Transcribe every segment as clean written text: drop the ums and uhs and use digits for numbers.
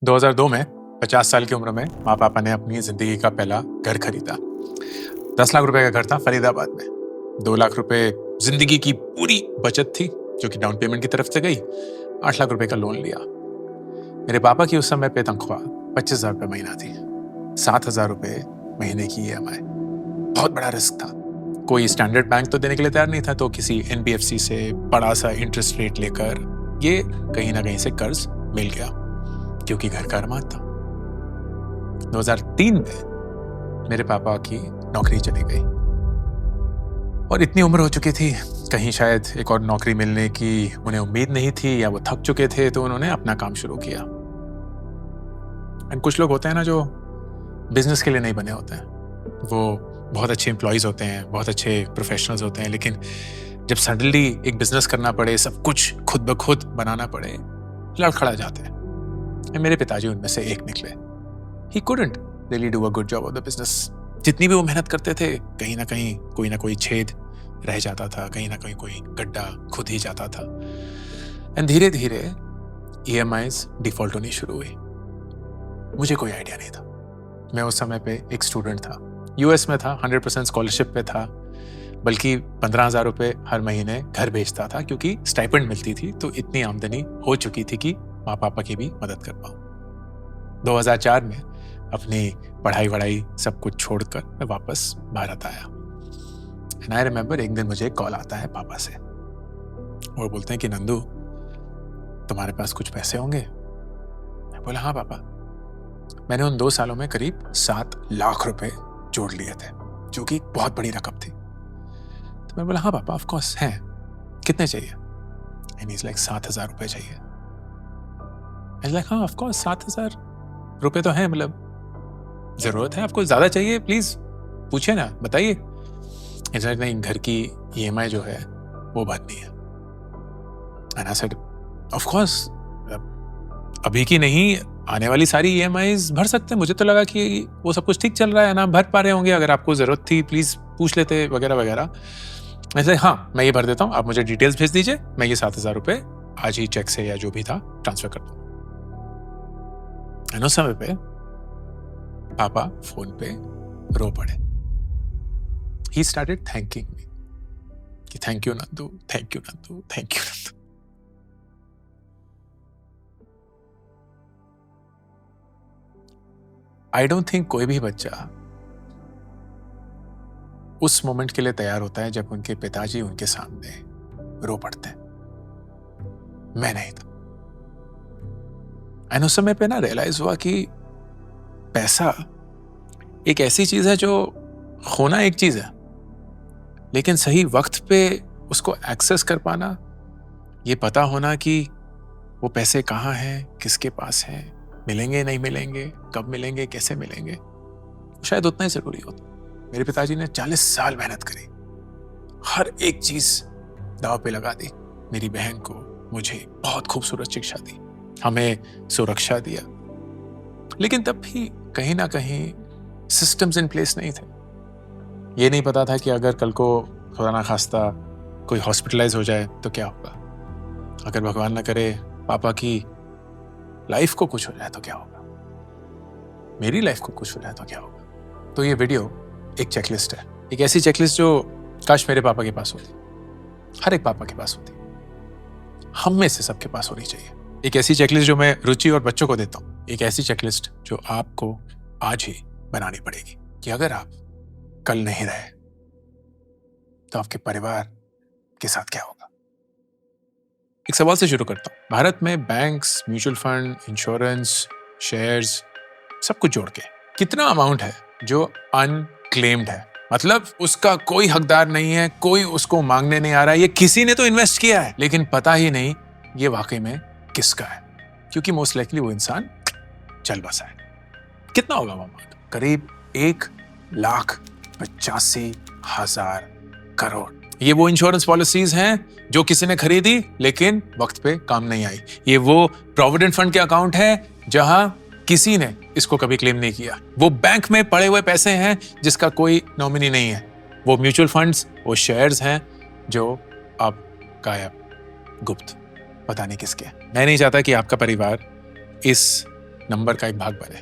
2002 में 50 साल की उम्र में माँ पापा ने अपनी जिंदगी का पहला घर खरीदा। 10 लाख रुपए का घर था फरीदाबाद में। 2 लाख रुपए जिंदगी की पूरी बचत थी जो कि डाउन पेमेंट की तरफ से गई। 8 लाख रुपए का लोन लिया। मेरे पापा की उस समय पे तनख्वाह 25,000 रुपए महीना थी। 7,000 रुपए महीने की EMI। बहुत बड़ा रिस्क था। कोई स्टैंडर्ड बैंक तो देने के लिए तैयार नहीं था, तो किसी NBFC से बड़ा सा इंटरेस्ट रेट लेकर ये कहीं ना कहीं से कर्ज मिल गया, क्योंकि घर का अरमान था। 2003 में मेरे पापा की नौकरी चली गई और इतनी उम्र हो चुकी थी, कहीं शायद एक और नौकरी मिलने की उन्हें उम्मीद नहीं थी या वो थक चुके थे, तो उन्होंने अपना काम शुरू किया। एंड कुछ लोग होते हैं ना जो बिजनेस के लिए नहीं बने होते हैं। वो बहुत अच्छे एम्प्लॉयज होते हैं, बहुत अच्छे प्रोफेशनल्स होते हैं, लेकिन जब सडनली एक बिजनेस करना पड़े, सब कुछ खुद ब खुद बनाना पड़े, लड़खड़ा जाते हैं। मेरे पिताजी उनमें से एक निकले। He couldn't really do a good job of the business. जितनी भी वो मेहनत करते थे, कहीं ना कोई छेद रह जाता था, कहीं ना कहीं कोई गड्ढा खुद ही जाता था। एंड धीरे धीरे EMIs डिफॉल्ट होनी शुरू हुई। मुझे कोई आइडिया नहीं था। मैं उस समय पे एक स्टूडेंट था, US में था, 100% स्कॉलरशिप पे था, बल्कि 15,000 रुपए हर महीने घर भेजता था, क्योंकि स्टाइपेंड मिलती थी, तो इतनी आमदनी हो चुकी थी कि माँ पापा की भी मदद कर पाऊँ। 2004 में अपनी पढ़ाई वढ़ाई सब कुछ छोड़कर मैं वापस भारत आया। एंड आई रिमेंबर एक दिन मुझे एक कॉल आता है पापा से। वो बोलते हैं कि नंदू, तुम्हारे पास कुछ पैसे होंगे? मैं बोला हाँ पापा। मैंने उन 2 सालों में करीब 7 लाख रुपए जोड़ लिए थे, जो कि बहुत बड़ी रकम थी। तो मैं बोला हाँ पापा, ऑफ कोर्स हैं। कितने चाहिए? एंड इज लाइक 7,000 रुपए चाहिए। आई लाइक हाँ ऑफ कोर्स 7,000 रुपए तो हैं, मतलब जरूरत है आपको, ज्यादा चाहिए? प्लीज पूछिए ना, बताइए। नहीं, घर की EMI जो है वो भरनी है। And I said of course, अभी की नहीं, आने वाली सारी EMIs भर सकते हैं। मुझे तो लगा कि वो सब कुछ ठीक चल रहा है ना, भर पा रहे होंगे, अगर आपको जरूरत थी प्लीज पूछ लेते वगैरह वगैरह। ऐसे हाँ मैं ये भर देता हूँ, आप मुझे डिटेल्स भेज दीजिए, मैं ये 7,000 रुपए आज ही चेक से या जो भी था ट्रांसफर कर दूँ। उस समय पे पापा फोन पे रो पड़े। He started thanking me कि thank you Nandu, thank you Nandu, thank you Nandu. I don't think कोई भी बच्चा उस मोमेंट के लिए तैयार होता है जब उनके पिताजी उनके सामने रो पड़ते हैं। मैं नहीं था। एंड उस समय पे ना रियलाइज हुआ कि पैसा एक ऐसी चीज है जो खोना एक चीज है, लेकिन सही वक्त पे उसको एक्सेस कर पाना, ये पता होना कि वो पैसे कहाँ हैं, किसके पास हैं, मिलेंगे नहीं मिलेंगे, कब मिलेंगे, कैसे मिलेंगे, शायद उतना ही जरूरी होता। मेरे पिताजी ने 40 साल मेहनत करी, हर एक चीज दांव पे लगा दी। मेरी बहन को, मुझे बहुत खूबसूरत शिक्षा दी, हमें सुरक्षा दिया, लेकिन तब भी कहीं ना कहीं सिस्टम्स इन प्लेस नहीं थे। ये नहीं पता था कि अगर कल को खुदा ना खास्ता कोई हॉस्पिटलाइज हो जाए तो क्या होगा, अगर भगवान ना करे पापा की लाइफ को कुछ हो जाए तो क्या होगा, मेरी लाइफ को कुछ हो जाए तो क्या होगा। तो ये वीडियो एक चेकलिस्ट है, एक ऐसी चेकलिस्ट जो काश मेरे पापा के पास होती, हर एक पापा के पास होती, हम में से सबके पास होनी चाहिए। एक ऐसी चेकलिस्ट जो मैं रुचि और बच्चों को देता हूँ, एक ऐसी चेकलिस्ट जो आपको आज ही बनानी पड़ेगी कि अगर आप कल नहीं रहे तो आपके परिवार के साथ क्या होगा। एक सवाल से शुरू करता हूँ। भारत में banks, mutual fund, insurance, shares, सब कुछ जोड़ के कितना अमाउंट है जो अनक्लेम्ड है, मतलब उसका कोई हकदार नहीं है, कोई उसको मांगने नहीं आ रहा है, ये किसी ने तो इन्वेस्ट किया है लेकिन पता ही नहीं ये वाकई में किसका है, क्योंकि मोस्ट लाइकली वो इंसान चल बसा है। कितना होगा वो अमाउंट? करीब 1,85,000 करोड़। ये वो इंश्योरेंस पॉलिसीज हैं जो किसी ने खरीदी लेकिन वक्त पे काम नहीं आई। ये वो प्रोविडेंट फंड के अकाउंट है जहां किसी ने इसको कभी क्लेम नहीं किया। वो बैंक में पड़े हुए पैसे हैं जिसका कोई नॉमिनी नहीं है। वो म्यूचुअल फंड्स, वो शेयर्स हैं जो अब गायब, गुप्त, पता नहीं किसके। मैं नहीं चाहता कि आपका परिवार इस नंबर का एक भाग बने।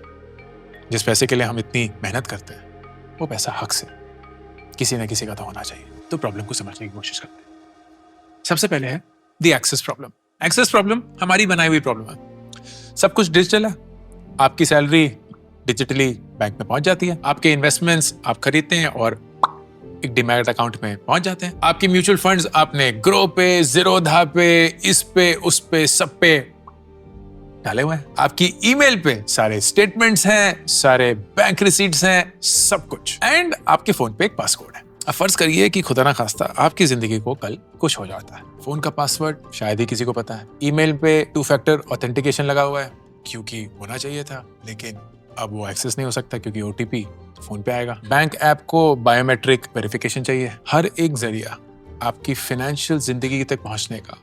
जिस पैसे के लिए हम इतनी मेहनत करते हैं वो पैसा हक से किसी न किसी का तो होना चाहिए। तो प्रॉब्लम को समझने की कोशिश करते हैं। सबसे पहले है the access problem. Access problem हमारी बनाई हुई प्रॉब्लम है। सब कुछ डिजिटल है, आपकी सैलरी डिजिटली बैंक में पहुंच जाती है, आपके इन्वेस्टमेंट्स आप खरीदते हैं और एक डीमैट अकाउंट में पहुंच जाते हैं। आपकी म्यूचुअल फंड्स आपने ग्रो पे, ज़ीरोधा पे, इस पे, उस पे, सब पे डाले हुए हैं। आपकी ईमेल पे सारे स्टेटमेंट्स हैं, सारे बैंक रिसीट्स हैं, सब कुछ। एंड आपके फोन पे एक पासवर्ड है। अब फर्ज करिए कि खुदा ना खास्ता आपकी जिंदगी को कल कुछ हो जाता है। फोन का पासवर्ड शायद ही किसी को पता है। ईमेल पे 2 फैक्टर ऑथेंटिकेशन लगा हुआ है क्योंकि होना चाहिए था, लेकिन अब वो एक्सेस नहीं हो सकता क्योंकि ओटीपी फोन पे आएगा। बैंक ऐप को बायोमेट्रिक वेरिफिकेशन चाहिए। हर एक जरिया आपकी फाइनेंशियल जिंदगी तक पहुंचने का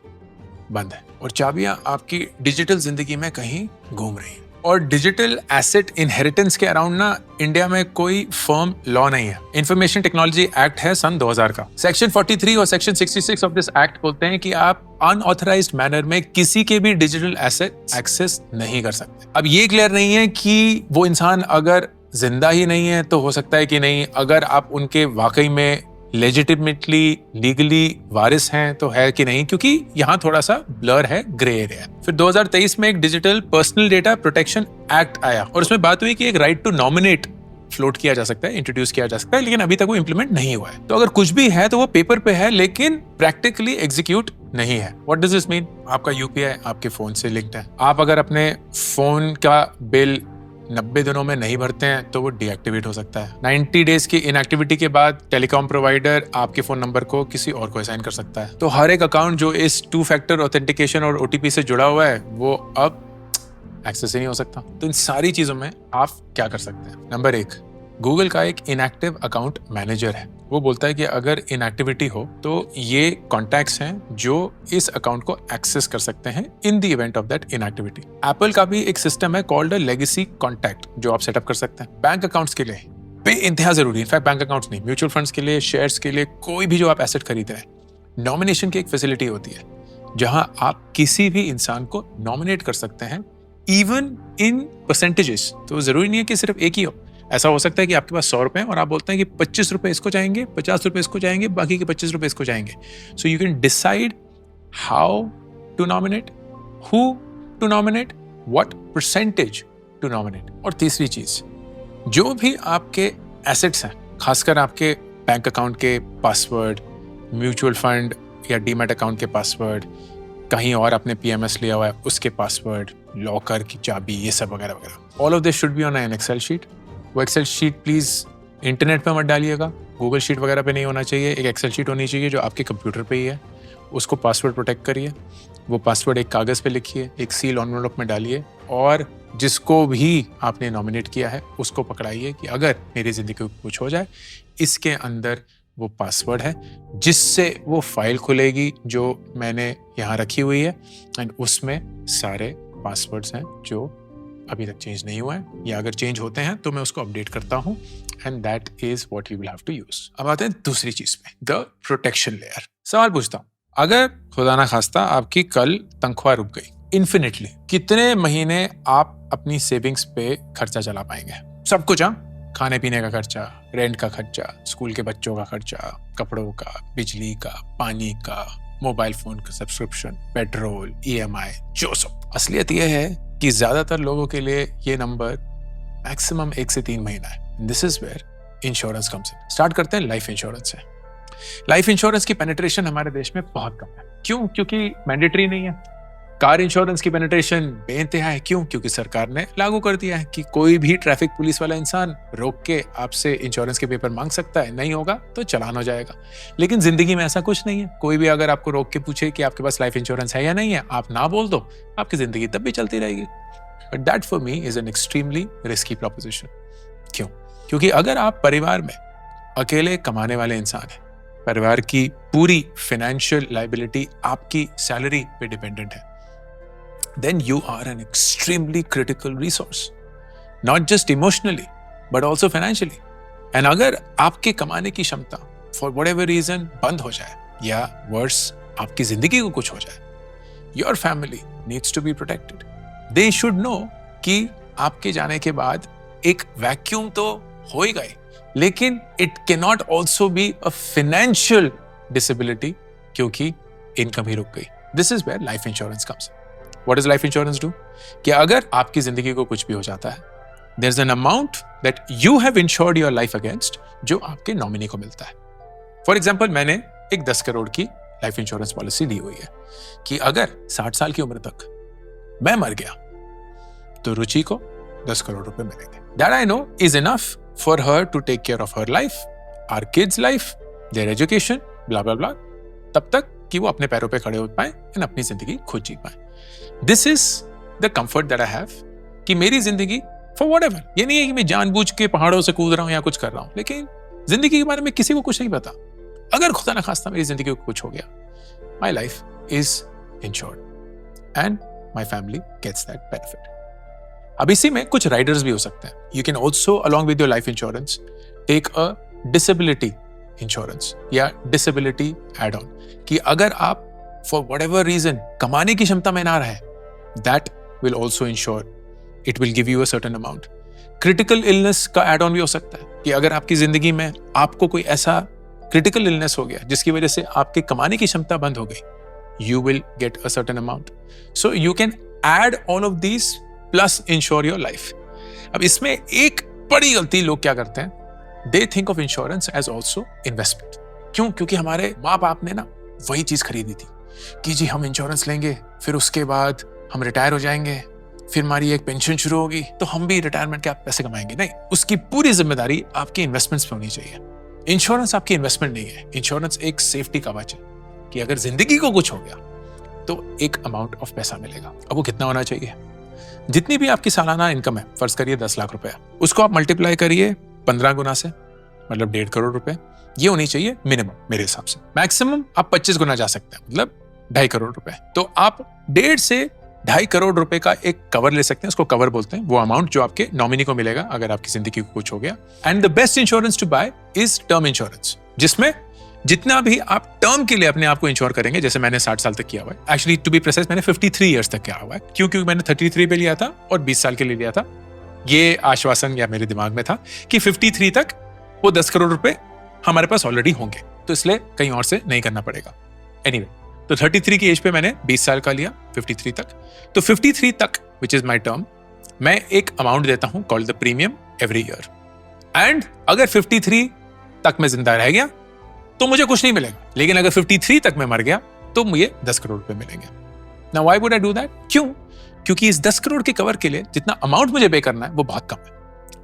बंद है और चाबियां आपकी डिजिटल जिंदगी में कहीं घूम रही हैं। और डिजिटल एसेट इनहेरिटेंस के अराउंड ना इंडिया में कोई फर्म लॉ नहीं है। इंफॉर्मेशन टेक्नोलॉजी एक्ट है सन 2000 का। सेक्शन 43 और सेक्शन 66 ऑफ दिस एक्ट बोलते हैं कि आप अनऑथराइज्ड मैनर में किसी के भी डिजिटल एसेट एक्सेस नहीं कर सकते। अब ये क्लियर नहीं है कि वो इंसान अगर जिंदा ही नहीं है तो हो सकता है कि नहीं, अगर आप उनके वाकई में लेजिटिमेटली लीगली वारिस हैं तो है कि नहीं, क्योंकि यहाँ थोड़ा सा ब्लर है, ग्रे एरिया। फिर 2023 में एक digital personal data protection act आया और उसमें बात हुई कि एक राइट टू नॉमिनेट फ्लोट किया जा सकता है, इंट्रोड्यूस किया जा सकता है, लेकिन अभी तक वो इंप्लीमेंट नहीं हुआ है। तो अगर कुछ भी है तो वो पेपर पे है लेकिन प्रैक्टिकली एग्जीक्यूट नहीं है। What does this mean? आपका यूपीआई आपके फोन से लिंक्ड है। आप अगर अपने फोन का बिल 90 दिनों में नहीं भरते हैं तो वो डीएक्टिवेट हो सकता है। 90 डेज की इनएक्टिविटी के बाद टेलीकॉम प्रोवाइडर आपके फोन नंबर को किसी और को असाइन कर सकता है। तो हर एक अकाउंट जो इस 2 फैक्टर ऑथेंटिकेशन और ओटीपी से जुड़ा हुआ है वो अब एक्सेस ही नहीं हो सकता। तो इन सारी चीजों में आप क्या कर सकते हैं? नंबर 1, गूगल का एक इनएक्टिव अकाउंट मैनेजर है। वो बोलता है कि अगर इनएक्टिविटी हो तो ये कॉन्टैक्ट्स हैं जो इस अकाउंट को एक्सेस कर सकते हैं in the event of that inactivity. Apple का भी एक सिस्टम है कॉल्ड अ लेगेसी कॉन्टैक्ट जो आप सेटअप कर सकते हैं। बैंक अकाउंट्स के लिए बेइंतहा जरूरी, इनफैक्ट बैंक अकाउंट्स नहीं, म्यूचुअल फंड्स के लिए, शेयर्स के लिए, कोई भी जो आप एसेट खरीद रहे हैं, नॉमिनेशन की एक फैसिलिटी होती है जहां आप किसी भी इंसान को नॉमिनेट कर सकते हैं इवन इन परसेंटेजेस। तो जरूरी नहीं है कि सिर्फ एक ही हो। ऐसा हो सकता है कि आपके पास 100 रुपए हैं और आप बोलते हैं कि 25 रुपए इसको जाएंगे, 50 रुपए इसको जाएंगे, बाकी के 25 रुपए इसको जाएंगे। So you can decide how to nominate, who to nominate, what percentage to nominate. और तीसरी चीज, जो भी आपके एसेट्स हैं, खासकर आपके बैंक अकाउंट के पासवर्ड, म्यूचुअल फंड या डीमैट अकाउंट के पासवर्ड, कहीं और आपने पीएमएस लिया हुआ है उसके पासवर्ड, लॉकर की चाबी, ये सब वगैरह वगैरह, all of this should be on an excel sheet. वो एक्सेल शीट प्लीज इंटरनेट पे मत डालिएगा, गूगल शीट वगैरह पे नहीं होना चाहिए। एक एक्सेल शीट होनी चाहिए जो आपके कंप्यूटर पे ही है। उसको पासवर्ड प्रोटेक्ट करिए, वो पासवर्ड एक कागज़ पे लिखिए, एक सील एनवेलप में डालिए और जिसको भी आपने नॉमिनेट किया है उसको पकड़ाइए कि अगर मेरी ज़िंदगी को कुछ हो जाए, इसके अंदर वो पासवर्ड है जिससे वो फाइल खुलेगी जो मैंने यहाँ रखी हुई है एंड उसमें सारे पासवर्ड्स हैं जो अभी तक चेंज नहीं हुआ है, या अगर चेंज होते हैं तो मैं उसको अपडेट करता हूँ and that is what you will have to use. अब आते हैं दूसरी चीज पे, द प्रोटेक्शन लेयर। सवाल पूछता हूँ, अगर खुदा ना खास्ता आपकी कल तनख्वाह रुक गई इन्फिनिटली, कितने महीने आप अपनी सेविंग्स पे खर्चा चला पाएंगे? सब कुछ, हाँ, खाने पीने का खर्चा, रेंट का खर्चा, स्कूल के बच्चों का खर्चा, कपड़ों का, बिजली का, पानी का, मोबाइल फोन का सब्सक्रिप्शन, पेट्रोल, ईएमआई, जो सब। असलियत यह है कि ज्यादातर लोगों के लिए ये नंबर मैक्सिमम 1 से 3 महीना है। This is where insurance comes in. Start करते हैं लाइफ इंश्योरेंस से। लाइफ इंश्योरेंस की पेनिट्रेशन हमारे देश में बहुत कम है। क्यों? क्योंकि मैंडेटरी नहीं है। कार इंश्योरेंस की पेनिट्रेशन बेइंतहा है। क्यों? क्योंकि सरकार ने लागू कर दिया है कि कोई भी ट्रैफिक पुलिस वाला इंसान रोक के आपसे इंश्योरेंस के पेपर मांग सकता है, नहीं होगा तो चालान हो जाएगा। लेकिन जिंदगी में ऐसा कुछ नहीं है। कोई भी अगर आपको रोक के पूछे कि आपके पास लाइफ इंश्योरेंस है या नहीं है, आप ना बोल दो, आपकी जिंदगी तब भी चलती रहेगी। But that for me is an extremely risky proposition. क्यों? क्योंकि अगर आप परिवार में अकेले कमाने वाले इंसान हैं, परिवार की पूरी फाइनेंशियल लायबिलिटी आपकी सैलरी पे डिपेंडेंट है, then you are an extremely critical resource, not just emotionally but also financially. And अगर आपके कमाने की क्षमता for whatever reason बंद हो जाए या worse आपकी जिंदगी को कुछ हो जाए, your family needs to be protected. They should know कि आपके जाने के बाद एक वैक्यूम तो हो ही गए, लेकिन it can not also be a financial disability, क्योंकि इनकम ही रुक गई. This is where life insurance comes. What does life insurance do? कि अगर आपकी जिंदगी को कुछ भी हो जाता है, there is an amount that you have insured your life against, जो आपके नॉमिनी को मिलता है. फॉर एग्जाम्पल, मैंने एक 10 करोड़ की लाइफ इंश्योरेंस पॉलिसी ली हुई है कि अगर 60 साल की उम्र तक मैं मर गया तो रुचि को 10 करोड़ रुपए मिलेंगे. That I know is enough for her to take care of her life, our kids life, their education, blah blah blah, तब तक कि वो अपने पैरों पे खड़े हो पाए एंड अपनी जिंदगी खुद जी पाए. This is the comfort that I have कि मेरी जिंदगी फॉर व्हाटएवर, ये नहीं है कि मैं जानबूझ के पहाड़ों से कूद रहा हूं या कुछ कर रहा हूं, लेकिन जिंदगी के बारे में किसी को कुछ नहीं पता. अगर खुदा ना खास्ता मेरी जिंदगी को कुछ हो गया, my life is insured and my family gets that benefit. अब इसी में कुछ राइडर्स भी हो सकते हैं. You can also along with your life insurance take a disability insurance या डिसेबिलिटी एड ऑन, कि अगर आप फॉर व्हाटएवर रीजन कमाने की क्षमता में ना रहे, that will also ensure, it will give you a certain amount. Critical illness का एड ऑन भी हो सकता है कि अगर आपकी जिंदगी में आपको कोई ऐसा क्रिटिकल इलनेस हो गया जिसकी वजह से आपके कमाने की क्षमता बंद हो गई, you will get a certain amount. So you can add all of these plus insure your life. अब इसमें एक बड़ी गलती लोग क्या करते हैं, they think of insurance as also investment. क्यों? क्योंकि हमारे माँ बाप ने ना वही चीज खरीदी थी कि जी हम इंश्योरेंस लेंगे, फिर उसके बाद हम रिटायर हो जाएंगे, फिर हमारी एक पेंशन शुरू होगी तो हम भी रिटायरमेंट के आप पैसे कमाएंगे. नहीं, उसकी पूरी जिम्मेदारी आपकी इन्वेस्टमेंट्स पे होनी चाहिए. इंश्योरेंस आपकी इन्वेस्टमेंट नहीं है. इंश्योरेंस एक सेफ्टी कवच है कि अगर जिंदगी को कुछ हो गया तो एक अमाउंट ऑफ पैसा मिलेगा. अब वो कितना होना चाहिए? जितनी भी आपकी सालाना इनकम है, फर्ज करिए 10 लाख रुपए, उसको आप मल्टीप्लाई करिए 15 गुना से, मतलब 1.5 करोड़ रुपए. ये होनी चाहिए मिनिमम मेरे हिसाब से. मैक्सिमम आप 25 गुना जा सकते हैं, मतलब 2.5 करोड़ रुपए. तो आप 1.5 से 2.5 करोड़ रुपए का एक कवर ले सकते हैं. उसको कवर बोलते हैं, वो अमाउंट जो आपके नॉमिनी को मिलेगा अगर आपकी जिंदगी को कुछ हो गया. And the best insurance to buy is term insurance, जिसमें जितना भी आप टर्म के लिए अपने आप को इंश्योर करेंगे, जैसे मैंने 60 साल तक किया हुआ है. एक्चुअली टू बी प्रिसाइज मैंने 53 इयर्स तक किया हुआ है. क्योंकि मैंने 33 पे लिया था और 20 साल के लिए लिया था. ये आश्वासन या मेरे दिमाग में था कि 53 तक वो 10 करोड़ रुपए हमारे पास ऑलरेडी होंगे, तो इसलिए कहीं और से नहीं करना पड़ेगा. एनीवे, तो 33 की एज पे मैंने 20 साल का लिया, 53 तक. तो 53 तक विच इज माई टर्म, मैं एक अमाउंट देता हूं called the premium every year. And अगर 53 तक मैं जिंदा रह गया तो मुझे कुछ नहीं मिलेगा, लेकिन अगर 53 तक मैं मर गया तो मुझे 10 करोड़ रुपए मिलेंगे. Now why would I do that? क्यों? क्योंकि इस 10 करोड़ के कवर के लिए जितना अमाउंट मुझे पे करना है वो बहुत कम है.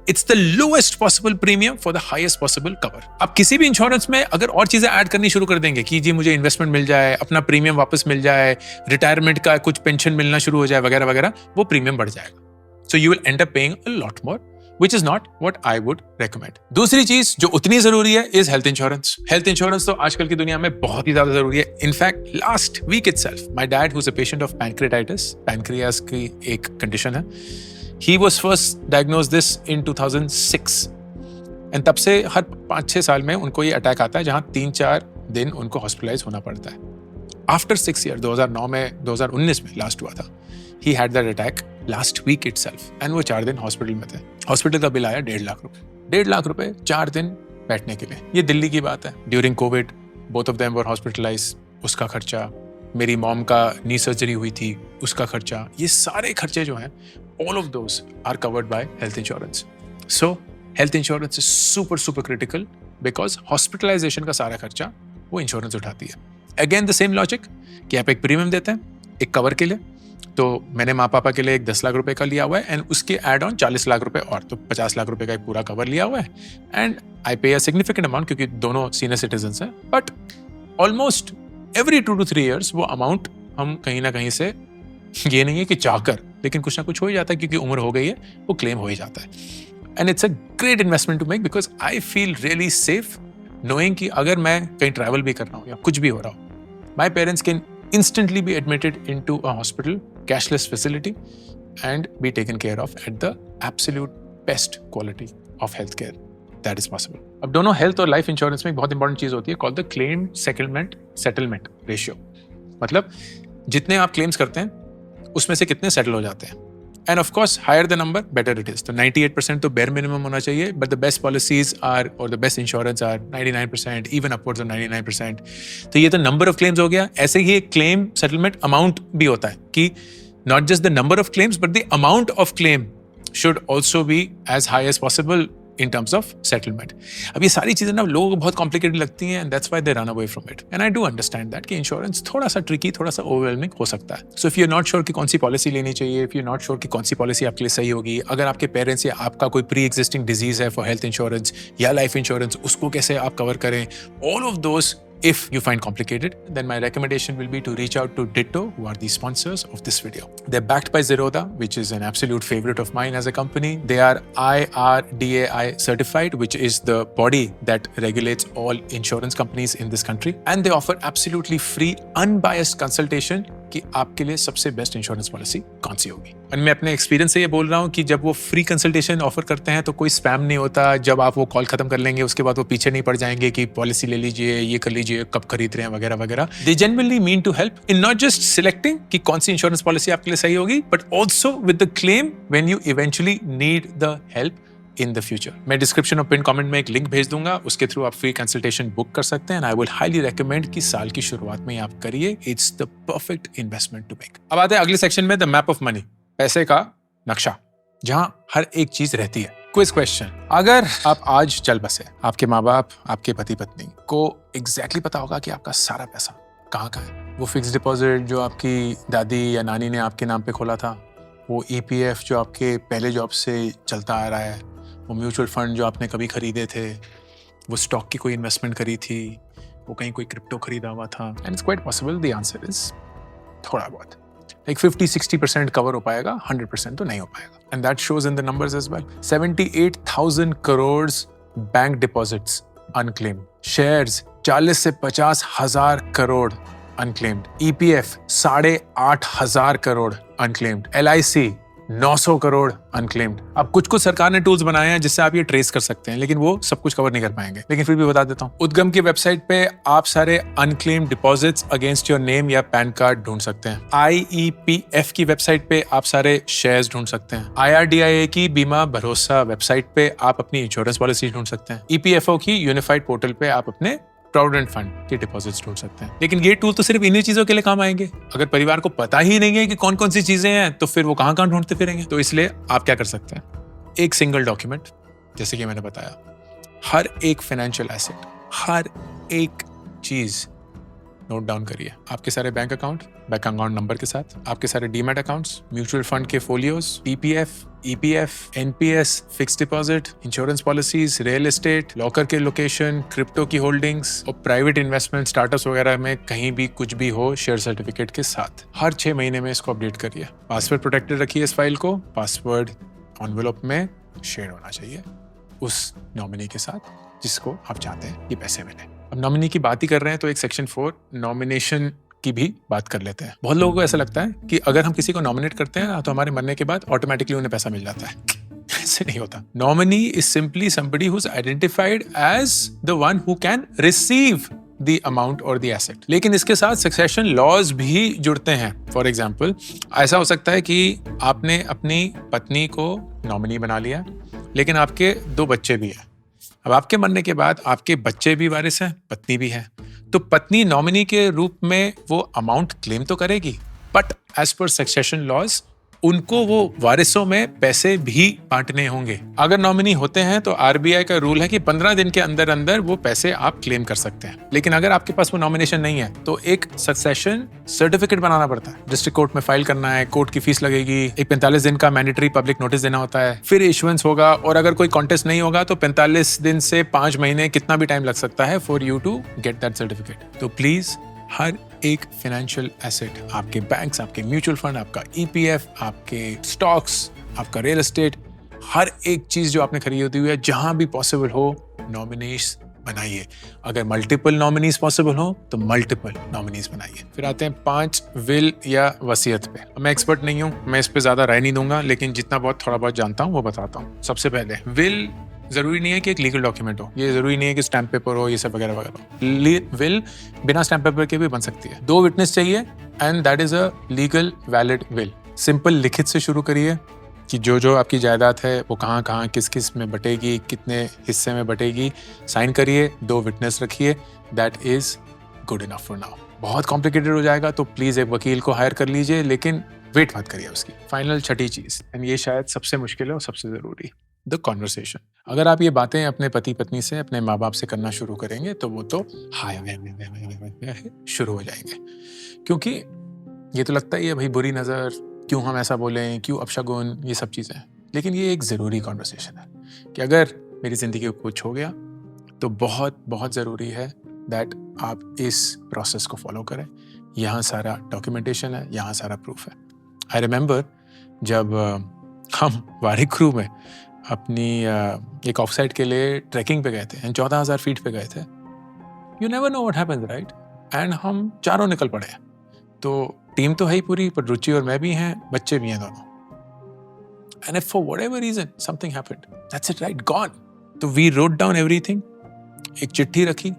It's the lowest possible premium for the highest possible cover. आप किसी भी इंश्योरेंस में अगर और चीजें ऐड करनी शुरू कर देंगे कि जी मुझे इन्वेस्टमेंट मिल जाए, अपना प्रीमियम वापस मिल जाए, रिटायरमेंट का कुछ पेंशन मिलना शुरू हो जाए वगैरह वगैरह, वो प्रीमियम बढ़ जाएगा. So you will and up paying a lot more, which is not what I would recommend. दूसरी चीज जो उतनी जरूरी है is health insurance. Health insurance तो आजकल की दुनिया में बहुत ही ज्यादा जरूरी है. In fact, last week itself, my dad, who's a patient of pancreatitis, pancreas की एक condition है, he was first diagnosed this in 2006. And तब से हर 5-6 साल में उनको ये अटैक आता है जहां 3-4 दिन उनको हॉस्पिटलाइज होना पड़ता है. After 6 years, 2009 में, 2019 में लास्ट हुआ था, he had that attack last week itself. And वो 4 दिन हॉस्पिटल में थे. हॉस्पिटल का बिल आया 1.5 लाख रुपए. 1.5 लाख रुपए 4 दिन बैठने के लिए. ये दिल्ली की बात है. During Covid both of them were hospitalise. उसका खर्चा, मेरी मॉम का नी सर्जरी हुई थी उसका खर्चा, ये सारे खर्चे जो हैं all of those are covered by health insurance. So health insurance is super super critical because hospitalization का सारा खर्चा वो इंश्योरेंस उठाती है. Again the same logic कि आप एक प्रीमियम देते हैं एक कवर के लिए. तो मैंने माँ पापा के लिए एक 10 लाख रुपए का लिया हुआ है एंड उसके एड ऑन 40 लाख रुपए और, तो 50 लाख रुपए का एक पूरा कवर लिया हुआ है. एंड आई पे अ सिग्निफिकेंट अमाउंट क्योंकि दोनों सीनियर सिटीजन्स हैं. But almost every 2 to 3 years वो अमाउंट हम कहीं ना कहीं से, ये नहीं है कि चाहकर, लेकिन कुछ ना कुछ हो ही जाता है क्योंकि उम्र हो गई है, वो क्लेम हो ही जाता है. And it's a great investment to make because I feel really safe knowing कि अगर मैं कहीं ट्रैवल भी कर रहा हूँ या कुछ भी हो रहा हूँ, my parents can instantly be admitted into a hospital, cashless facility, and be taken care of at the absolute best quality of healthcare that is possible. अब दोनों हेल्थ और लाइफ इंश्योरेंस में एक बहुत इंपॉर्टेंट चीज होती है called the claim settlement ratio. मतलब जितने आप क्लेम्स करते हैं उसमें से कितने सेटल हो जाते हैं. And of course, higher the number, better it is. तो 98% तो bare minimum होना चाहिए, but the best policies are, or the best insurance are 99%, even upwards of 99%. तो ये तो number of claims हो गया. ऐसे ही एक claim settlement amount भी होता है कि not just the number of claims, but the amount of claim should also be as high as possible in terms of settlement. अब ये सारी चीजें ना लोगों को बहुत complicated लगती हैं and that's why they run away from it. And I do understand that कि insurance थोड़ा सा tricky, थोड़ा सा overwhelming हो सकता है. So if you're not sure कि कौन सी policy लेनी चाहिए, if you're not sure कि कौन सी policy आपके लिए सही होगी, अगर आपके parents या आपका कोई pre-existing disease है for health insurance या life insurance, उसको कैसे आप cover करें, all of those, if you find complicated, then my recommendation will be to reach out to Ditto, who are the sponsors of this video. They're backed by Zerodha, which is an absolute favorite of mine as a company. They are IRDAI certified, which is the body that regulates all insurance companies in this country. And they offer absolutely free, unbiased consultation कि आपके लिए सबसे best insurance policy कौन सी होगी. और मैं अपने experience से ये बोल रहा हूँ कि जब वो फ्री कंसल्टेशन ऑफर करते हैं तो कोई स्पैम नहीं होता. जब आप वो कॉल खत्म कर लेंगे उसके बाद वो पीछे नहीं पड़ जाएंगे कि पॉलिसी ले लीजिए, ये कर लीजिए, कब खरीद रहे हैं वगैरह वगैरह. They genuinely mean to help in not just selecting कि कौन सी इंश्योरेंस पॉलिसी आपके लिए सही होगी, but also with the claim when you eventually need the help in the future. मैं डिस्क्रिप्शन और पिन कमेंट में एक लिंक भेज दूंगा, उसके थ्रू आप फ्री कंसल्टेशन बुक कर सकते हैं. आई विल हाईली रेकमेंड कि साल की शुरुआत में आप करिए. It's the perfect investment to make. अब आते हैं अगले सेक्शन में, द मैप ऑफ मनी, पैसे का नक्शा, जहां हर एक चीज रहती है. Quiz question. अगर आप आज चल बसे, आपके माँ बाप, आपके पति पत्नी को एग्जैक्टली पता होगा कि आपका सारा पैसा कहाँ का है. वो फिक्स डिपॉजिट जो आपकी दादी या नानी ने आपके नाम पे खोला था, वो EPF जो आपके पहले जॉब से चलता आ रहा है, वो म्यूचुअल फंड जो आपने कभी खरीदे थे, वो स्टॉक की कोई इन्वेस्टमेंट करी थी, वो कहीं कोई क्रिप्टो खरीदा हुआ था. And it's quite possible the answer is थोड़ा बहुत, लाइक 50-60% कवर हो पाएगा, 100% तो नहीं हो पाएगा. And that shows in the numbers as well. 78,000 crore bank deposits unclaimed, shares 40 से 50 हजार crore unclaimed, EPF 8,500 crore unclaimed, LIC 900 crore unclaimed. अब कुछ सरकार ने टूल्स बनाए हैं जिससे आप ये ट्रेस कर सकते हैं, लेकिन वो सब कुछ कवर नहीं कर पाएंगे. लेकिन फिर भी बता देता हूँ, उद्गम की वेबसाइट पे आप सारे unclaimed deposits against your name या पैन कार्ड ढूंढ सकते हैं. IEPF की वेबसाइट पे आप सारे शेयर्स ढूंढ सकते हैं. IRDAI की बीमा भरोसा वेबसाइट पे आप अपनी इंश्योरेंस पॉलिसी ढूंढ सकते हैं. EPFO की यूनिफाइड पोर्टल पे आप अपने प्रोविडेंट फंड के डिपॉजिट्स ढूंढ सकते हैं. लेकिन ये टूल तो सिर्फ इन्हीं चीजों के लिए काम आएंगे. अगर परिवार को पता ही नहीं है कि कौन कौन सी चीजें हैं, तो फिर वो कहाँ ढूंढते फिरेंगे. तो इसलिए आप क्या कर सकते हैं, एक सिंगल डॉक्यूमेंट, जैसे कि मैंने बताया, हर एक फाइनेंशियल एसेट, हर एक चीज नोट डाउन करिए. आपके सारे बैंक अकाउंट नंबर के साथ, आपके सारे डीमैट अकाउंट्स, म्यूचुअल फंड के folios, PPF, EPF, NPS, fix deposit, insurance policies, real estate, locker के लोकेशन, क्रिप्टो की होल्डिंग्स और प्राइवेट इन्वेस्टमेंट स्टार्टअप्स वगैरह में कहीं भी कुछ भी हो, शेयर सर्टिफिकेट के साथ. हर 6 महीने में इसको अपडेट करिए. पासवर्ड प्रोटेक्टेड रखिए इस फाइल को. पासवर्ड एनवेलप में शेयर होना चाहिए उस नॉमिनी के साथ जिसको आप चाहते हैं ये पैसे मिले. अब नॉमिनी की बात ही कर रहे हैं तो एक सेक्शन 4 नॉमिनेशन की भी बात कर लेते हैं. बहुत लोगों को ऐसा लगता है कि अगर हम किसी को नॉमिनेट करते हैं तो हमारे मरने के बाद ऑटोमेटिकली उन्हें पैसा मिल जाता है. ऐसे नहीं होता. Nominee is simply somebody who is identified as the one who can receive the amount और द एसेट. लेकिन इसके साथ सक्सेशन लॉज भी जुड़ते हैं. फॉर एग्जाम्पल, ऐसा हो सकता है कि आपने अपनी पत्नी को नॉमिनी बना लिया, लेकिन आपके 2 बच्चे भी हैं. अब आपके मरने के बाद आपके बच्चे भी वारिस हैं, पत्नी भी है, तो पत्नी नॉमिनी के रूप में वो अमाउंट क्लेम तो करेगी, but as per succession laws उनको वो वारिसों में पैसे भी बांटने होंगे. अगर नॉमिनी होते हैं तो RBI का रूल है कि 15 दिन के अंदर अंदर वो पैसे आप क्लेम कर सकते हैं. लेकिन अगर आपके पास वो नॉमिनेशन नहीं है तो एक सक्सेशन सर्टिफिकेट बनाना पड़ता है, डिस्ट्रिक्ट कोर्ट में फाइल करना है, कोर्ट की फीस लगेगी, एक 45 दिन का मैंडेटरी पब्लिक नोटिस देना होता है, फिर इशुएंस होगा, और अगर कोई कॉन्टेस्ट नहीं होगा तो 45 दिन से 5 महीने कितना भी टाइम लग सकता है for you to get that certificate. तो प्लीज हर एक फाइनेंशियल एसेट, आपके बैंक्स, आपके म्यूचुअल फंड, आपका EPF, आपके स्टॉक्स, आपका रियल एस्टेट, हर एक चीज जो आपने खरीदी हुई है, जहां भी पॉसिबल हो नॉमिनीज बनाइए. अगर मल्टीपल नॉमिनीज पॉसिबल हो तो मल्टीपल नॉमिनीज बनाइए. फिर आते हैं 5 विल या वसीयत पे. मैं एक्सपर्ट नहीं हूं, मैं इस पे ज्यादा राय नहीं दूंगा, लेकिन जितना बहुत थोड़ा बहुत जानता हूं वो बताता हूं. सबसे पहले, विल जरूरी नहीं है कि एक लीगल डॉक्यूमेंट हो, ये जरूरी नहीं है कि स्टैम्प पेपर हो, ये सब वगैरह वगैरह. विल बिना स्टैम्प पेपर के भी बन सकती है. 2 विटनेस चाहिए and that is a legal valid will. Simple लिखित से शुरू करिए कि जो जो आपकी जायदाद है वो कहाँ कहाँ किस किस में बटेगी, कितने हिस्से में बटेगी, साइन करिए, 2 विटनेस रखिए, that is good enough for now. बहुत कॉम्प्लिकेटेड हो जाएगा तो प्लीज़ एक वकील को हायर कर लीजिए, लेकिन वेट मत करिए उसकी। फाइनल छठी चीज़, एंड ये शायद सबसे मुश्किल है और सबसे ज़रूरी, द कॉन्वर्सेशन। अगर आप ये बातें अपने पति पत्नी से, अपने माँ बाप से करना शुरू करेंगे तो वो तो हाय शुरू हो जाएंगे, क्योंकि ये तो लगता ही है भाई बुरी नज़र, क्यों हम ऐसा बोलें, क्यों अपशगुन, ये सब चीज़ें। लेकिन ये एक ज़रूरी कॉन्वर्सेशन है कि अगर मेरी ज़िंदगी को कुछ हो गया तो बहुत बहुत ज़रूरी है दैट आप इस प्रोसेस को फॉलो करें। यहाँ सारा डॉक्यूमेंटेशन है, यहाँ सारा प्रूफ है। आई रिमेंबर जब हम वारी क्रू में अपनी एक ऑफ साइड के लिए ट्रैकिंग पे गए थे एंड 14,000 फीट पे गए थे। You never know what happens, right? And हम चारों निकल पड़े, तो टीम तो है ही पूरी, पर रुचि और मैं भी हैं, बच्चे भी हैं दोनों। And if for whatever reason something happened, that's it, right, gone. तो वी रोट डाउन एवरीथिंग, एक चिट्ठी रखी,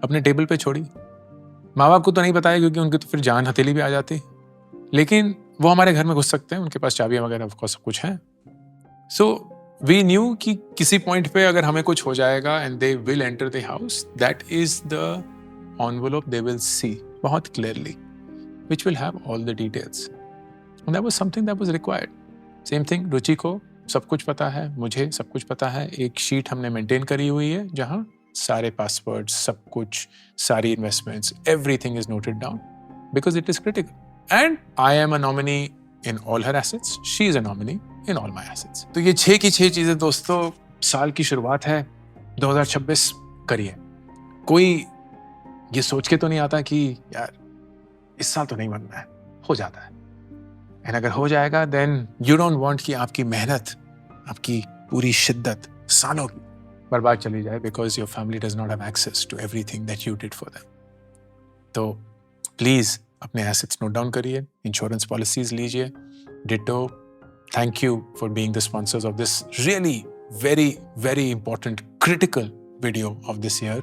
अपने टेबल पे छोड़ी। माँ बाप को तो नहीं बताया क्योंकि उनकी तो फिर जान हथेली भी आ जाती, लेकिन वो हमारे घर में घुस सकते हैं, उनके पास चाबियां वगैरह सब कुछ है। सो वी न्यू कि किसी पॉइंट पे अगर हमें कुछ हो जाएगा and they will enter the house, that is the envelope they will see बहुत clearly, which will have all the details. And that was something that was required. Same thing, रुचि को सब कुछ पता है, मुझे सब कुछ पता है। एक शीट हमने मेंटेन करी हुई है जहाँ सारे पासवर्ड्स, सब कुछ, सारी investments, everything is noted down because it is critical. And I am a nominee in all her assets. She is a nominee in all my assets. तो ये 6 की 6 चीजें दोस्तों, साल की शुरुआत है, 2026 करिए। कोई ये सोच के तो नहीं आता कि यार इस साल तो नहीं बनना है, हो जाता है। एंड अगर हो जाएगा देन यू डोंट वांट कि आपकी मेहनत, आपकी पूरी शिद्दत सालों की बर्बाद चली जाए because your family does not have access to everything that you did for them. तो प्लीज अपने एसेट्स नोट डाउन करिए, इंश्योरेंस पॉलिसीज लीजिए। Ditto, thank you for being the sponsors of this really very very important critical video of this year.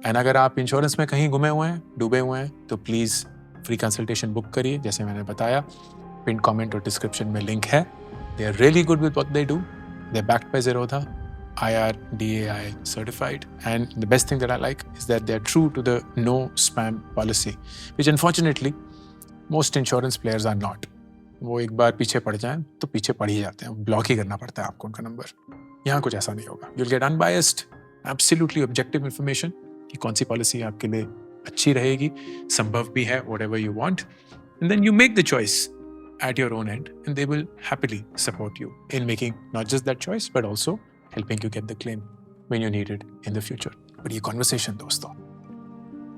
And अगर आप insurance में कहीं गुमे हुए हैं, डूबे हुए हैं, तो प्लीज फ्री कंसल्टेशन बुक करिए, जैसे मैंने बताया। पिन कमेंट और डिस्क्रिप्शन में लिंक है। They are really good with what they do. They are backed by Zerodha, IRDAI certified, and the best thing that I like is that they are true to the no spam policy, which unfortunately most insurance players are not. वो एक बार पीछे पड़ जाएं तो पीछे पड़ ही जाते हैं, ब्लॉक ही करना पड़ता है आपको उनका नंबर। यहाँ कुछ ऐसा नहीं होगा। You'll get unbiased, absolutely objective information कि कौन सी पॉलिसी आपके लिए अच्छी रहेगी, संभव भी है, whatever you want, and then you make the choice at your own end, and they will happily support you in making not just that choice, but also helping you get the claim when you need it in the future. But ये conversation दोस्तों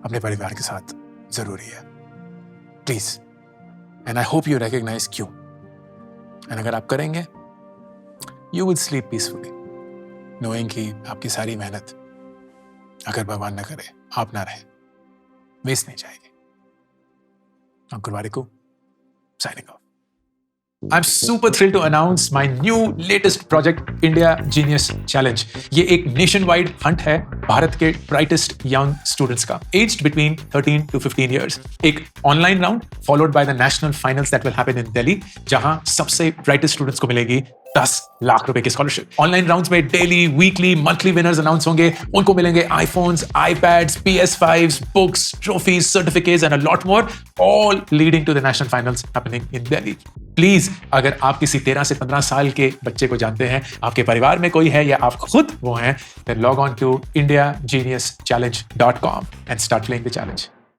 अपने परिवार के साथ जरूरी है, please, and I hope you recognize क्यों। and अगर आप करेंगे, you will sleep peacefully, knowing कि आपकी सारी मेहनत, अगर भगवान न करे आप ना रहे, वेस्ट नहीं जाएगी। अंकुर Warikoo, signing off. I'm super thrilled to announce my new latest project, India Genius Challenge. ये एक nationwide hunt है भारत के brightest young students का, aged between 13 to 15 years. एक online round followed by the national finals that will happen in Delhi, जहां सबसे brightest students को मिलेगी 10 लाख रुपए की स्कॉलरशिप। ऑनलाइन राउंड्स में daily, weekly, monthly winners announce होंगे। उनको मिलेंगे iPhones, iPads, PS5s, books, trophies, certificates and a lot more, all leading to the national finals happening in Delhi. Please, अगर आप किसी 13 से 15 साल के बच्चे को जानते हैं, आपके परिवार में कोई है या आप खुद वो हैं, then log on to indiageniuschallenge.com and start playing the challenge.